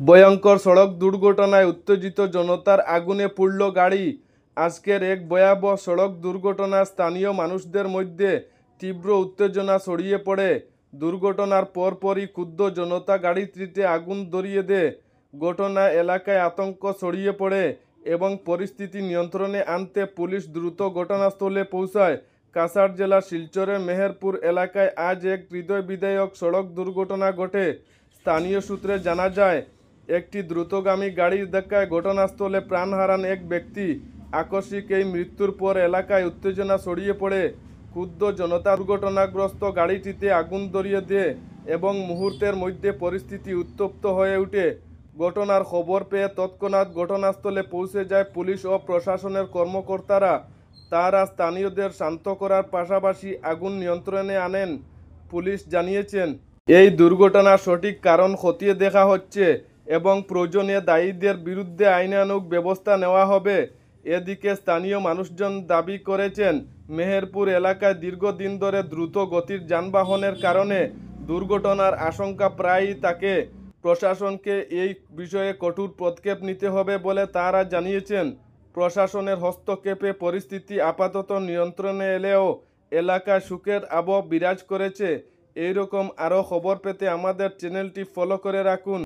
ভয়ঙ্কর সড়ক দুর্ঘটনায় উত্তেজিত জনতার আগুনে পুড়ল গাড়ি। আজকের এক ভয়াবহ সড়ক দুর্ঘটনায় স্থানীয় মানুষদের মধ্যে তীব্র উত্তেজনা ছড়িয়ে পড়ে। দুর্ঘটনার পরপরই ক্ষুব্ধ জনতা গাড়িটিতে আগুন ধরিয়ে দেয়। ঘটনায় এলাকায় আতঙ্ক ছড়িয়ে পড়ে এবং পরিস্থিতি নিয়ন্ত্রণে আনতে পুলিশ দ্রুত ঘটনাস্থলে পৌঁছায়। কাছাড় জেলার শিলচরের মেহেরপুর এলাকায় আজ এক হৃদয় বিদারক সড়ক দুর্ঘটনা ঘটে। স্থানীয় সূত্রে জানা যায়, একটি দ্রুতগামী গাড়ির ধাক্কায় ঘটনাস্থলে প্রাণ হারান এক ব্যক্তি। আকস্মিক এই মৃত্যুর পর এলাকায় উত্তেজনা ছড়িয়ে পড়ে। ক্ষুব্ধ জনতা দুর্ঘটনাগ্রস্ত গাড়িটিতে আগুন ধরিয়ে দেয় এবং মুহূর্তের মধ্যে পরিস্থিতি উত্তপ্ত হয়ে ওঠে। ঘটনার খবর পেয়ে তৎক্ষণাৎ ঘটনাস্থলে পৌঁছে যায় পুলিশ ও প্রশাসনের কর্মকর্তারা। তারা স্থানীয়দের শান্ত করার পাশাপাশি আগুন নিয়ন্ত্রণে আনেন। পুলিশ জানিয়েছেন, এই দুর্ঘটনার সঠিক কারণ খতিয়ে দেখা হচ্ছে এবং প্রয়োজনে দায়ীদের বিরুদ্ধে আইনানুগ ব্যবস্থা নেওয়া হবে। এদিকে স্থানীয় মানুষজন দাবি করেছেন, মেহেরপুর এলাকায় দীর্ঘদিন ধরে দ্রুত গতির যানবাহনের কারণে দুর্ঘটনার আশঙ্কা প্রায়ই থাকে। প্রশাসনকে এই বিষয়ে কঠোর পদক্ষেপ নিতে হবে বলে তারা জানিয়েছেন। প্রশাসনের হস্তক্ষেপে পরিস্থিতি আপাতত নিয়ন্ত্রণে এলেও এলাকায় শোকের আবহ বিরাজ করেছে। এইরকম আরও খবর পেতে আমাদের চ্যানেলটি ফলো করে রাখুন।